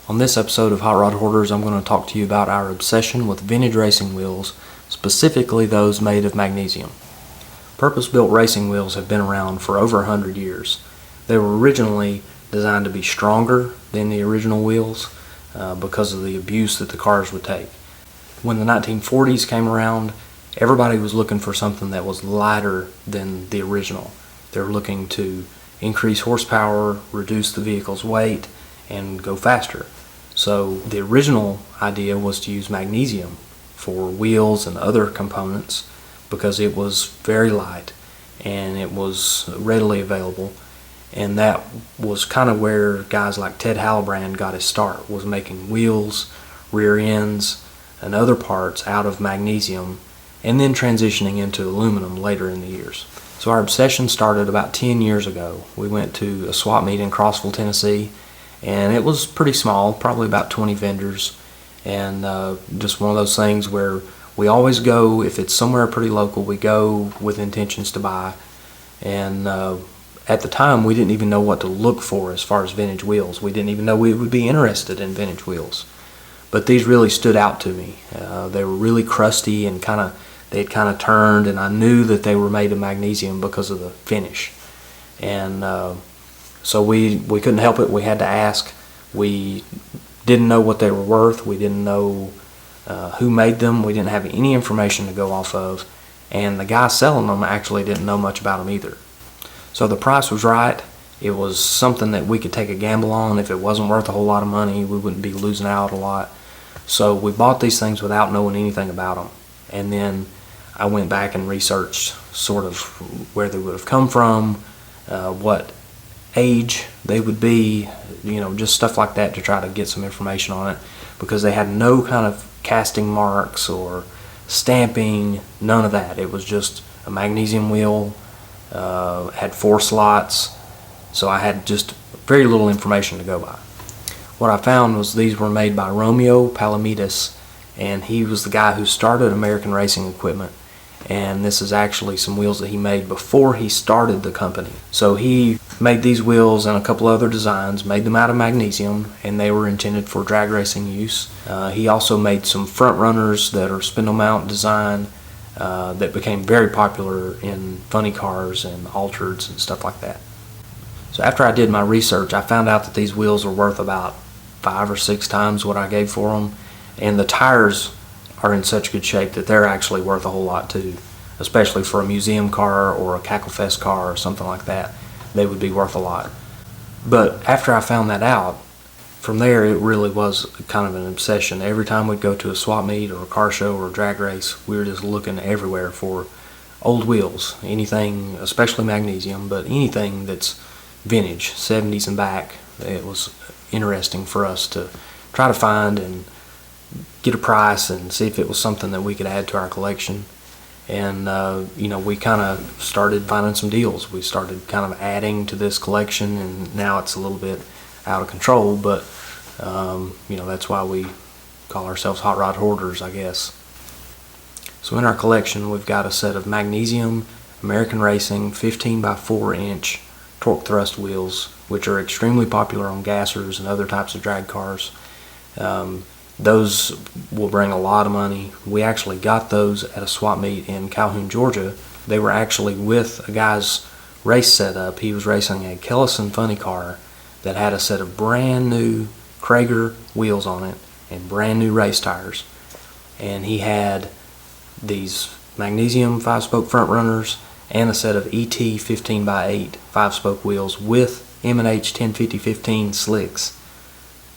On this episode of Hot Rod Hoarders, I'm going to talk to you about our obsession with vintage racing wheels, specifically those made of magnesium. Purpose-built racing wheels have been around for over 100 years. They were originally designed to be stronger than the original wheels because of the abuse that the cars would take. When the 1940s came around, everybody was looking for something that was lighter than the original. They were looking to increase horsepower, reduce the vehicle's weight, and go faster. So the original idea was to use magnesium for wheels and other components because it was very light and it was readily available, and that was kind of where guys like Ted Halibrand got his start, was making wheels, rear ends, and other parts out of magnesium, and then transitioning into aluminum later in the years. So our obsession started about 10 years ago. We went to a swap meet in Crossville, Tennessee, and it was pretty small, probably about 20 vendors, and just one of those things where we always go, if it's somewhere pretty local, we go with intentions to buy. And at the time, we didn't even know what to look for as far as vintage wheels. We didn't even know we would be interested in vintage wheels. But these really stood out to me. They were really crusty and they had kind of turned, and I knew that they were made of magnesium because of the finish. And so we couldn't help it. We had to ask. We didn't know what they were worth. We didn't know who made them. We didn't have any information to go off of. And the guy selling them actually didn't know much about them either. So the price was right. It was something that we could take a gamble on. If it wasn't worth a whole lot of money, we wouldn't be losing out a lot. So we bought these things without knowing anything about them. And then I went back and researched sort of where they would have come from, what age they would be, just stuff like that to try to get some information on it, because they had no kind of casting marks or stamping, none of that. It was just a magnesium wheel, had 4 slots, so I had just very little information to go by. What I found was these were made by Romeo Palamides, and he was the guy who started American Racing Equipment. And this is actually some wheels that he made before he started the company. So he made these wheels and a couple other designs, made them out of magnesium, and they were intended for drag racing use. He also made some front runners that are spindle mount design that became very popular in funny cars and altereds and stuff like that. So after I did my research, I found out that these wheels are worth about 5 or 6 times what I gave for them, and the tires are in such good shape that they're actually worth a whole lot too, especially for a museum car or a Cacklefest car or something like that. They would be worth a lot. But after I found that out, from there it really was kind of an obsession. Every time we'd go to a swap meet or a car show or a drag race, we were just looking everywhere for old wheels, anything, especially magnesium, but anything that's vintage, 70s and back. It was interesting for us to try to find and get a price and see if it was something that we could add to our collection. And we kind of started finding some deals. We started kind of adding to this collection, and now it's a little bit out of control, but that's why we call ourselves Hot Rod Hoarders, I guess. So in our collection, we've got a set of magnesium American Racing 15 by 4 inch Torq Thurst wheels, which are extremely popular on gassers and other types of drag cars. Those will bring a lot of money. We actually got those at a swap meet in Calhoun, Georgia. They were actually with a guy's race setup. He was racing a Kellison funny car that had a set of brand new Cragar wheels on it and brand new race tires. And he had these magnesium 5-spoke front runners and a set of ET 15 by 8 5-spoke wheels with M&H 1050-15 slicks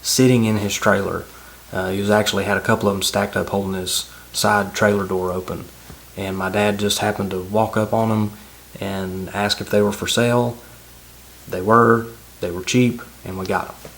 sitting in his trailer. He was actually had a couple of them stacked up holding his side trailer door open, and my dad just happened to walk up on them and ask if they were for sale. They were cheap, and we got them.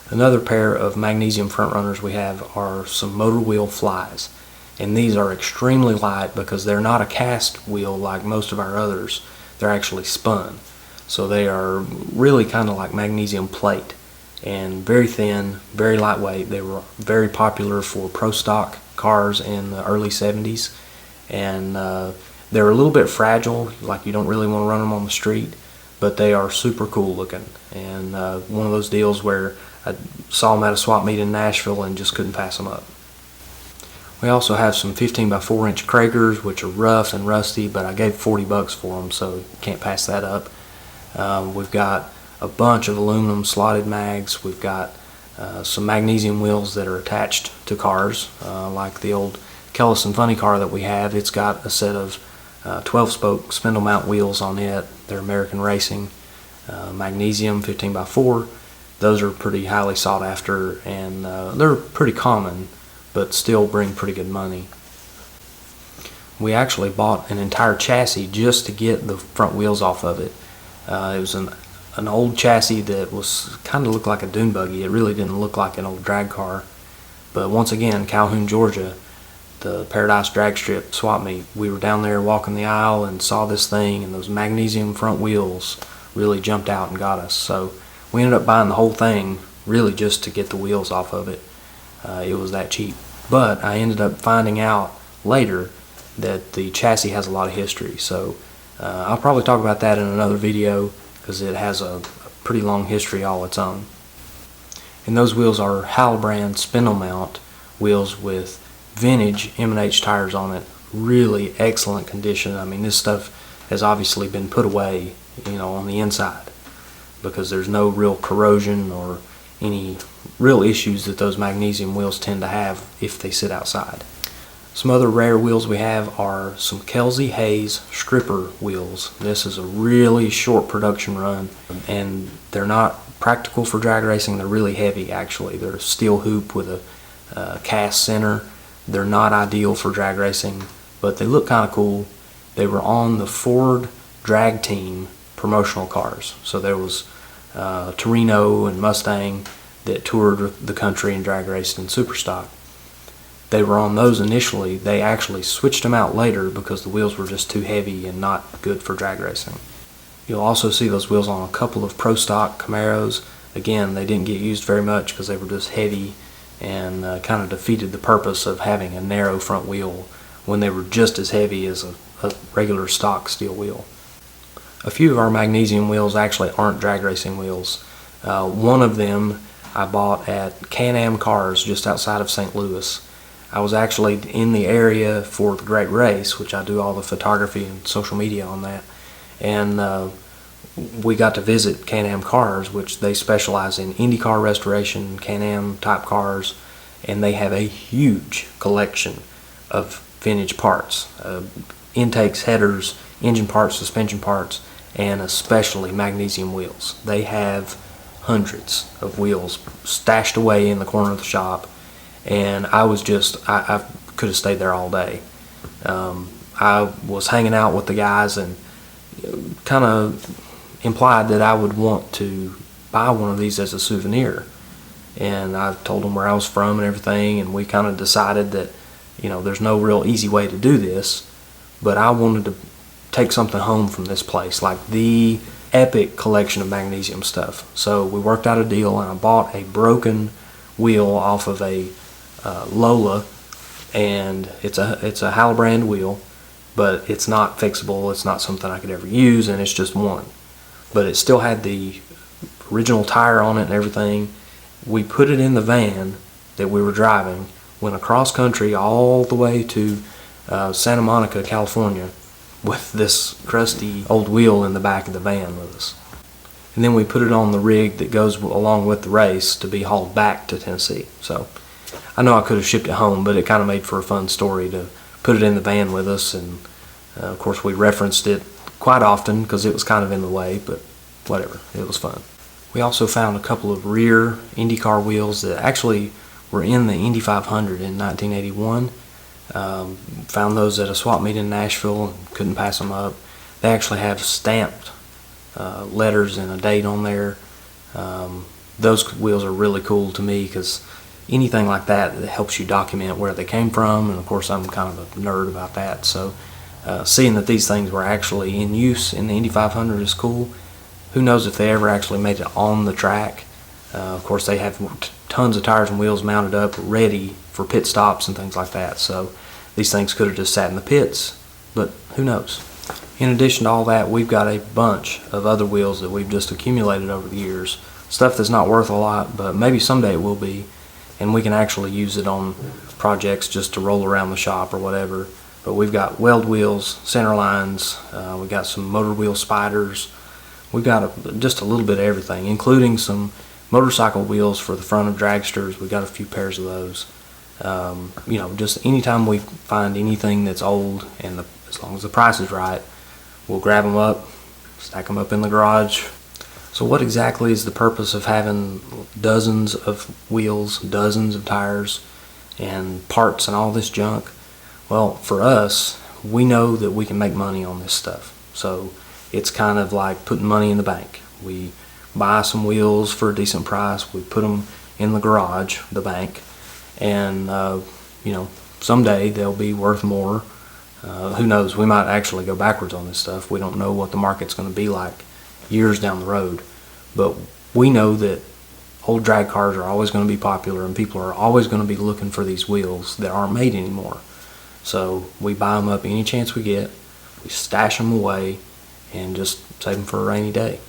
Another pair of magnesium front runners we have are some motor wheel flies, and these are extremely light because they're not a cast wheel like most of our others. They're actually spun, so they are really kind of like magnesium plate, and very thin, very lightweight. They were very popular for pro stock cars in the early 70s, and they're a little bit fragile, like you don't really want to run them on the street, but they are super cool looking, and one of those deals where I saw them at a swap meet in Nashville and just couldn't pass them up. We also have some 15 by 4 inch Cragars, which are rough and rusty, but I gave $40 for them, so you can't pass that up. We've got a bunch of aluminum slotted mags. We've got some magnesium wheels that are attached to cars, like the old Kellison funny car that we have. It's got a set of 12-spoke spindle mount wheels on it. They're American Racing, Magnesium 15 by 4. Those are pretty highly sought after, and they're pretty common, but still bring pretty good money. We actually bought an entire chassis just to get the front wheels off of it. It was an old chassis that was kind of looked like a dune buggy. It really didn't look like an old drag car. But once again, Calhoun, Georgia, the Paradise Drag Strip swap meet, we were down there walking the aisle and saw this thing, and those magnesium front wheels really jumped out and got us. So we ended up buying the whole thing really just to get the wheels off of it. It was that cheap. But I ended up finding out later that the chassis has a lot of history. So I'll probably talk about that in another video, because it has a pretty long history all its own. And those wheels are Halibrand spindle mount wheels with vintage M&H tires on it. Really excellent condition. I mean, this stuff has obviously been put away, on the inside, because there's no real corrosion or any real issues that those magnesium wheels tend to have if they sit outside. Some other rare wheels we have are some Kelsey Hayes stripper wheels. This is a really short production run, and they're not practical for drag racing. They're really heavy, actually. They're a steel hoop with a cast center. They're not ideal for drag racing, but they look kind of cool. They were on the Ford drag team promotional cars. So there was Torino and Mustang that toured the country and drag raced in Superstock. They were on those initially. They actually switched them out later because the wheels were just too heavy and not good for drag racing. You'll also see those wheels on a couple of Pro Stock Camaros. Again, they didn't get used very much because they were just heavy and kind of defeated the purpose of having a narrow front wheel when they were just as heavy as a regular stock steel wheel. A few of our magnesium wheels actually aren't drag racing wheels. One of them I bought at Can-Am Cars just outside of St. Louis. I was actually in the area for the Great Race, which I do all the photography and social media on that, and we got to visit Can-Am Cars, which they specialize in Indy car restoration, Can-Am type cars, and they have a huge collection of vintage parts, intakes, headers, engine parts, suspension parts, and especially magnesium wheels. They have hundreds of wheels stashed away in the corner of the shop, and I could have stayed there all day. I was hanging out with the guys and kind of implied that I would want to buy one of these as a souvenir, and I told them where I was from and everything, and we kind of decided that there's no real easy way to do this, but I wanted to take something home from this place, like the epic collection of magnesium stuff. So we worked out a deal, and I bought a broken wheel off of a Lola, and it's a Halibrand wheel, but it's not fixable. It's not something I could ever use, and it's just one. But it still had the original tire on it and everything. We put it in the van that we were driving, went across country all the way to Santa Monica, California, with this crusty old wheel in the back of the van with us. And then we put it on the rig that goes along with the race to be hauled back to Tennessee. So I know I could have shipped it home, but it kind of made for a fun story to put it in the van with us, and of course we referenced it quite often because it was kind of in the way, but whatever, it was fun. We also found a couple of rear IndyCar wheels that actually were in the Indy 500 in 1981. Found those at a swap meet in Nashville and couldn't pass them up. They actually have stamped letters and a date on there. Those wheels are really cool to me because anything like that helps you document where they came from, and of course I'm kind of a nerd about that, so seeing that these things were actually in use in the Indy 500 is cool. Who knows if they ever actually made it on the track. Of course they have tons of tires and wheels mounted up ready for pit stops and things like that, so these things could have just sat in the pits, but who knows. In addition to all that, we've got a bunch of other wheels that we've just accumulated over the years. stuff that's not worth a lot, but maybe someday it will be, and we can actually use it on projects just to roll around the shop or whatever. But we've got weld wheels, center lines, we got some motor wheel spiders. We've got just a little bit of everything, including some motorcycle wheels for the front of dragsters. We got a few pairs of those. You know, just anytime we find anything that's old, and as long as the price is right, we'll grab them up, stack them up in the garage. So what exactly is the purpose of having dozens of wheels, dozens of tires, and parts and all this junk? Well, for us, we know that we can make money on this stuff. So it's kind of like putting money in the bank. We buy some wheels for a decent price, we put them in the garage, the bank, and you know, someday they'll be worth more. Who knows, we might actually go backwards on this stuff. We don't know what the market's going to be like years down the road, but we know that old drag cars are always going to be popular, and people are always going to be looking for these wheels that aren't made anymore. So we buy them up any chance we get, we stash them away, and just save them for a rainy day.